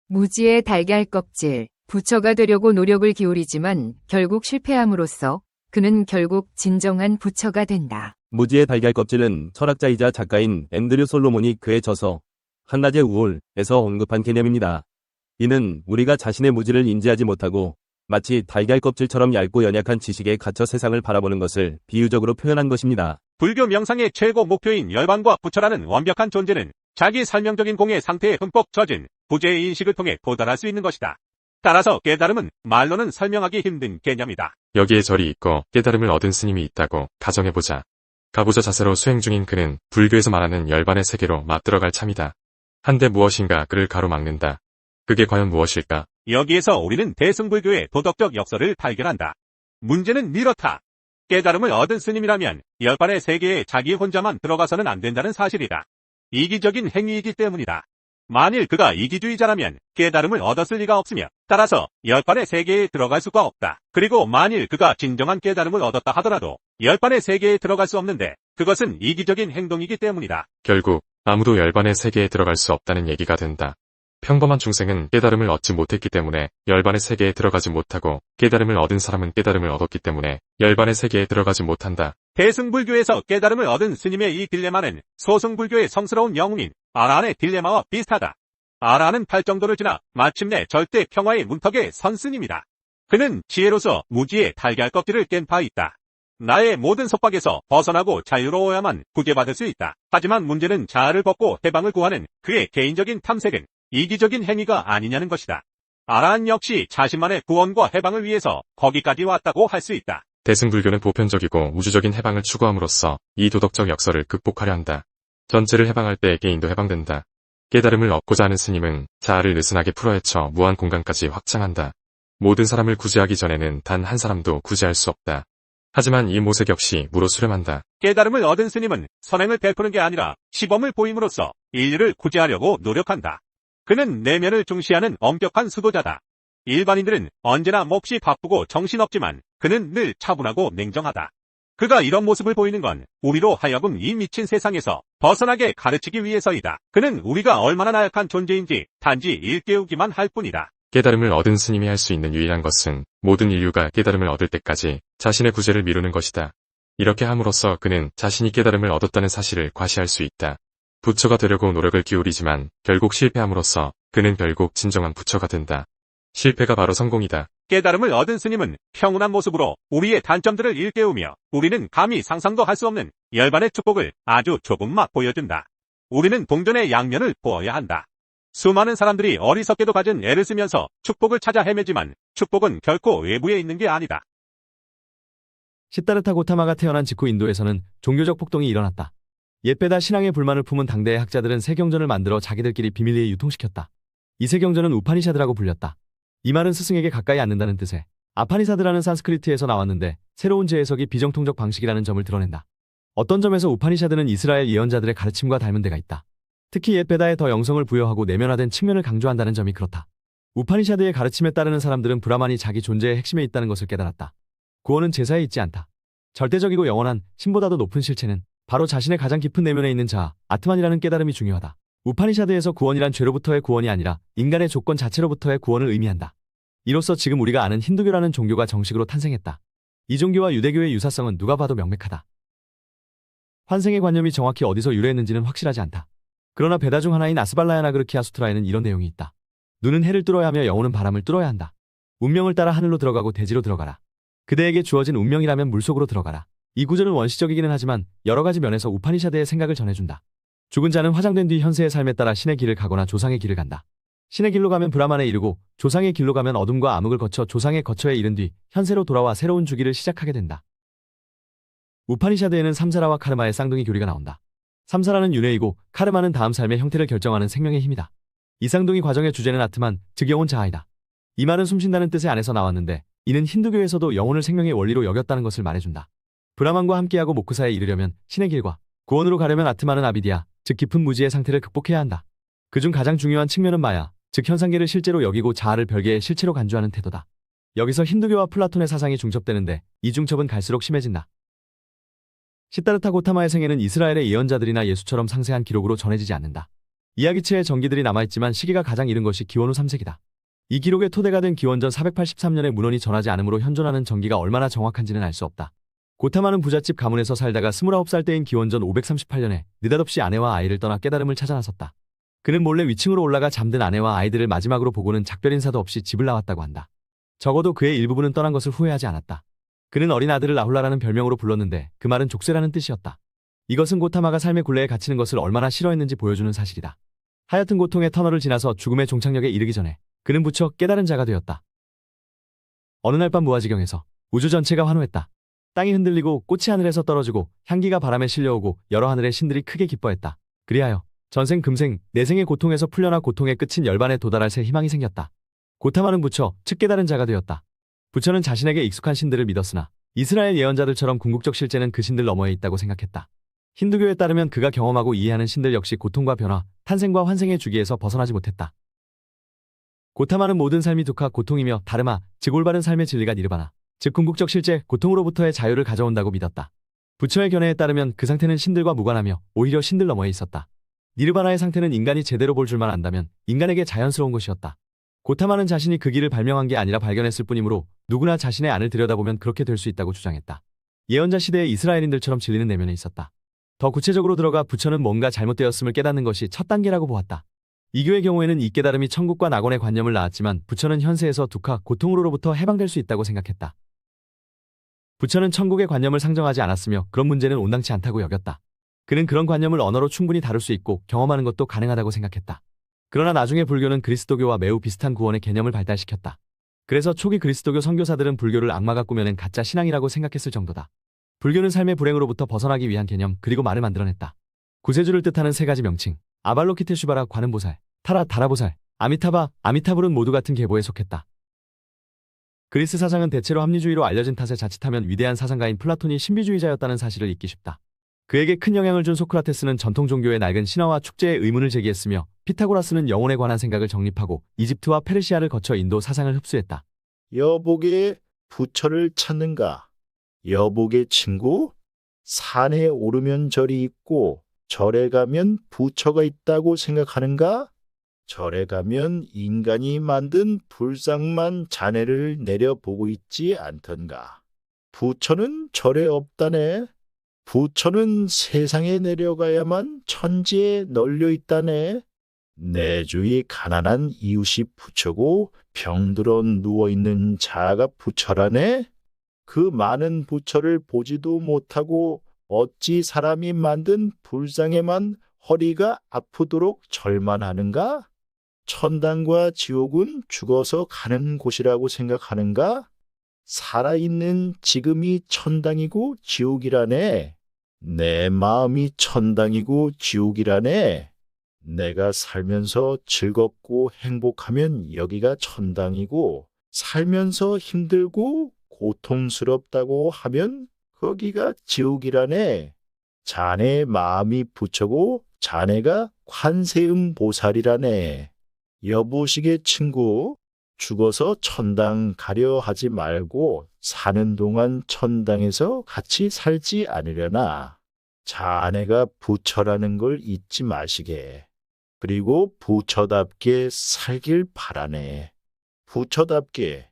무지의 달걀 껍질, 부처가 되려고 노력을 기울이지만 결국 실패함으로써 그는 결국 진정한 부처가 된다. 무지의 달걀 껍질은 철학자이자 작가인 앤드류 솔로몬이 그의 저서 한낮의 우울에서 언급한 개념입니다. 이는 우리가 자신의 무지를 인지하지 못하고 마치 달걀 껍질처럼 얇고 연약한 지식에 갇혀 세상을 바라보는 것을 비유적으로 표현한 것입니다. 불교 명상의 최고 목표인 열반과 부처라는 완벽한 존재는 자기 설명적인 공의 상태에 흠뻑 젖은 부재의 인식을 통해 도달할 수 있는 것이다. 따라서 깨달음은 말로는 설명하기 힘든 개념이다. 여기에 절이 있고 깨달음을 얻은 스님이 있다고 가정해보자. 가부좌 자세로 수행 중인 그는 불교에서 말하는 열반의 세계로 맞들어갈 참이다. 한데 무엇인가 그를 가로막는다. 그게 과연 무엇일까? 여기에서 우리는 대승불교의 도덕적 역설을 발견한다. 문제는 이렇다. 깨달음을 얻은 스님이라면 열반의 세계에 자기 혼자만 들어가서는 안 된다는 사실이다. 이기적인 행위이기 때문이다. 만일 그가 이기주의자라면 깨달음을 얻었을 리가 없으며 따라서 열반의 세계에 들어갈 수가 없다. 그리고 만일 그가 진정한 깨달음을 얻었다 하더라도 열반의 세계에 들어갈 수 없는데 그것은 이기적인 행동이기 때문이다. 결국 아무도 열반의 세계에 들어갈 수 없다는 얘기가 된다. 평범한 중생은 깨달음을 얻지 못했기 때문에 열반의 세계에 들어가지 못하고 깨달음을 얻은 사람은 깨달음을 얻었기 때문에 열반의 세계에 들어가지 못한다. 대승불교에서 깨달음을 얻은 스님의 이 딜레마는 소승불교의 성스러운 영웅인 아라한의 딜레마와 비슷하다. 아라한은 팔정도를 지나 마침내 절대 평화의 문턱에 선 스님이다. 그는 지혜로서 무지의 달걀 껍질을 깬 바 있다. 나의 모든 속박에서 벗어나고 자유로워야만 구제받을 수 있다. 하지만 문제는 자아를 벗고 해방을 구하는 그의 개인적인 탐색은 이기적인 행위가 아니냐는 것이다. 아라한 역시 자신만의 구원과 해방을 위해서 거기까지 왔다고 할 수 있다. 대승불교는 보편적이고 우주적인 해방을 추구함으로써 이 도덕적 역설을 극복하려 한다. 전체를 해방할 때 개인도 해방된다. 깨달음을 얻고자 하는 스님은 자아를 느슨하게 풀어헤쳐 무한 공간까지 확장한다. 모든 사람을 구제하기 전에는 단 한 사람도 구제할 수 없다. 하지만 이 모색 역시 무로 수렴한다. 깨달음을 얻은 스님은 선행을 베푸는 게 아니라 시범을 보임으로써 인류를 구제하려고 노력한다. 그는 내면을 중시하는 엄격한 수도자다. 일반인들은 언제나 몹시 바쁘고 정신없지만 그는 늘 차분하고 냉정하다. 그가 이런 모습을 보이는 건 우리로 하여금 이 미친 세상에서 벗어나게 가르치기 위해서이다. 그는 우리가 얼마나 나약한 존재인지 단지 일깨우기만 할 뿐이다. 깨달음을 얻은 스님이 할 수 있는 유일한 것은 모든 인류가 깨달음을 얻을 때까지 자신의 구제를 미루는 것이다. 이렇게 함으로써 그는 자신이 깨달음을 얻었다는 사실을 과시할 수 있다. 부처가 되려고 노력을 기울이지만 결국 실패함으로써 그는 결국 진정한 부처가 된다. 실패가 바로 성공이다. 깨달음을 얻은 스님은 평온한 모습으로 우리의 단점들을 일깨우며 우리는 감히 상상도 할 수 없는 열반의 축복을 아주 조금 맛보여준다. 우리는 동전의 양면을 보아야 한다. 수많은 사람들이 어리석게도 가진 애를 쓰면서 축복을 찾아 헤매지만 축복은 결코 외부에 있는 게 아니다. 시다르타 고타마가 태어난 직후 인도에서는 종교적 폭동이 일어났다. 옛배다 신앙의 불만을 품은 당대의 학자들은 세 경전을 만들어 자기들끼리 비밀리에 유통시켰다. 이 세 경전은 우파니샤드라고 불렸다. 이 말은 스승에게 가까이 앉는다는 뜻에 아파니사드라는 산스크리트에서 나왔는데 새로운 재해석이 비정통적 방식이라는 점을 드러낸다. 어떤 점에서 우파니샤드는 이스라엘 예언자들의 가르침과 닮은 데가 있다. 특히 옛배다에 더 영성을 부여하고 내면화된 측면을 강조한다는 점이 그렇다. 우파니샤드의 가르침에 따르는 사람들은 브라만이 자기 존재의 핵심에 있다는 것을 깨달았다. 구원은 제사에 있지 않다. 절대적이고 영원한 신보다도 높은 실체는 바로 자신의 가장 깊은 내면에 있는 자아, 아트만이라는 깨달음이 중요하다. 우파니샤드에서 구원이란 죄로부터의 구원이 아니라 인간의 조건 자체로부터의 구원을 의미한다. 이로써 지금 우리가 아는 힌두교라는 종교가 정식으로 탄생했다. 이 종교와 유대교의 유사성은 누가 봐도 명백하다. 환생의 관념이 정확히 어디서 유래했는지는 확실하지 않다. 그러나 베다 중 하나인 아스발라야나그르키아 수트라에는 이런 내용이 있다. 눈은 해를 뚫어야 하며 영혼은 바람을 뚫어야 한다. 운명을 따라 하늘로 들어가고 대지로 들어가라. 그대에게 주어진 운명이라면 물속으로 들어가라. 이 구절은 원시적이기는 하지만 여러 가지 면에서 우파니샤드의 생각을 전해준다. 죽은 자는 화장된 뒤 현세의 삶에 따라 신의 길을 가거나 조상의 길을 간다. 신의 길로 가면 브라만에 이르고 조상의 길로 가면 어둠과 암흑을 거쳐 조상의 거처에 이른 뒤 현세로 돌아와 새로운 주기를 시작하게 된다. 우파니샤드에는 삼사라와 카르마의 쌍둥이 교리가 나온다. 삼사라는 윤회이고 카르마는 다음 삶의 형태를 결정하는 생명의 힘이다. 이 쌍둥이 과정의 주제는 아트만, 즉 영혼 자아이다. 이 말은 숨쉰다는 뜻의 안에서 나왔는데 이는 힌두교에서도 영혼을 생명의 원리로 여겼다는 것을 말해준다. 브라만과 함께하고 모크사에 이르려면 신의 길과 구원으로 가려면 아트만은 아비디아, 즉 깊은 무지의 상태를 극복해야 한다. 그중 가장 중요한 측면은 마야, 즉 현상계를 실제로 여기고 자아를 별개의 실체로 간주하는 태도다. 여기서 힌두교와 플라톤의 사상이 중첩되는데 이 중첩은 갈수록 심해진다. 시다르타 고타마의 생애는 이스라엘의 예언자들이나 예수처럼 상세한 기록으로 전해지지 않는다. 이야기체에 전기들이 남아있지만 시기가 가장 이른 것이 기원 후 3세기다. 이 기록의 토대가 된 기원전 483년에 문헌이 전하지 않으므로 현존하는 전기가 얼마나 정확한지는 알 수 없다. 고타마는 부잣집 가문에서 살다가 29살 때인 기원전 538년에 느닷없이 아내와 아이를 떠나 깨달음을 찾아 나섰다. 그는 몰래 위층으로 올라가 잠든 아내와 아이들을 마지막으로 보고는 작별 인사도 없이 집을 나왔다고 한다. 적어도 그의 일부분은 떠난 것을 후회하지 않았다. 그는 어린 아들을 라훌라라는 별명으로 불렀는데 그 말은 족쇄라는 뜻이었다. 이것은 고타마가 삶의 굴레에 갇히는 것을 얼마나 싫어했는지 보여주는 사실이다. 하여튼 고통의 터널을 지나서 죽음의 종착역에 이르기 전에 그는 부처 깨달은 자가 되었다. 어느 날 밤 무아지경에서 우주 전체가 환호했다. 땅이 흔들리고 꽃이 하늘에서 떨어지고 향기가 바람에 실려오고 여러 하늘의 신들이 크게 기뻐했다. 그리하여 전생 금생 내생의 고통에서 풀려나 고통의 끝인 열반에 도달할 새 희망이 생겼다. 고타마는 부처, 즉 깨달은 자가 되었다. 부처는 자신에게 익숙한 신들을 믿었으나 이스라엘 예언자들처럼 궁극적 실제는 그 신들 너머에 있다고 생각했다. 힌두교에 따르면 그가 경험하고 이해하는 신들 역시 고통과 변화, 탄생과 환생의 주기에서 벗어나지 못했다. 고타마는 모든 삶이 두카, 고통이며 다르마, 즉 올바른 삶의 진리가 니르바나, 즉 궁극적 실제, 고통으로부터의 자유를 가져온다고 믿었다. 부처의 견해에 따르면 그 상태는 신들과 무관하며 오히려 신들 너머에 있었다. 니르바나의 상태는 인간이 제대로 볼 줄만 안다면 인간에게 자연스러운 것이었다. 고타마는 자신이 그 길을 발명한 게 아니라 발견했을 뿐이므로 누구나 자신의 안을 들여다보면 그렇게 될 수 있다고 주장했다. 예언자 시대의 이스라엘인들처럼 진리는 내면에 있었다. 더 구체적으로 들어가 부처는 뭔가 잘못되었음을 깨닫는 것이 첫 단계라고 보았다. 이교의 경우에는 이 깨달음이 천국과 낙원의 관념을 낳았지만 부처는 현세에서 두카, 고통으로부터 해방될 수 있다고 생각했다. 부처는 천국의 관념을 상정하지 않았으며 그런 문제는 온당치 않다고 여겼다. 그는 그런 관념을 언어로 충분히 다룰 수 있고 경험하는 것도 가능하다고 생각했다. 그러나 나중에 불교는 그리스도교와 매우 비슷한 구원의 개념을 발달시켰다. 그래서 초기 그리스도교 선교사들은 불교를 악마가 꾸며낸 가짜 신앙이라고 생각했을 정도다. 불교는 삶의 불행으로부터 벗어나기 위한 개념 그리고 말을 만들어냈다. 구세주를 뜻하는 세 가지 명칭, 아발로키테슈바라 관음보살, 타라 다라보살, 아미타바, 아미타불은 모두 같은 계보에 속했다. 그리스 사상은 대체로 합리주의로 알려진 탓에 자칫하면 위대한 사상가인 플라톤이 신비주의자였다는 사실을 잊기 쉽다. 그에게 큰 영향을 준 소크라테스는 전통 종교의 낡은 신화와 축제에 의문을 제기했으며 피타고라스는 영혼에 관한 생각을 정립하고 이집트와 페르시아를 거쳐 인도 사상을 흡수했다. 여복의 부처를 찾는가? 여복의 친구? 산에 오르면 절이 있고 절에 가면 부처가 있다고 생각하는가? 절에 가면 인간이 만든 불상만 자네를 내려보고 있지 않던가? 부처는 절에 없다네. 부처는 세상에 내려가야만 천지에 널려 있다네. 내 주위 가난한 이웃이 부처고 병들어 누워있는 자가 부처라네. 그 많은 부처를 보지도 못하고 어찌 사람이 만든 불상에만 허리가 아프도록 절만 하는가? 천당과 지옥은 죽어서 가는 곳이라고 생각하는가? 살아있는 지금이 천당이고 지옥이라네. 내 마음이 천당이고 지옥이라네. 내가 살면서 즐겁고 행복하면 여기가 천당이고 살면서 힘들고 고통스럽다고 하면 거기가 지옥이라네. 자네 마음이 부처고 자네가 관세음 보살이라네. 여보시게 친구, 죽어서 천당 가려 하지 말고 사는 동안 천당에서 같이 살지 않으려나. 자네가 부처라는 걸 잊지 마시게. 그리고 부처답게 살길 바라네. 부처답게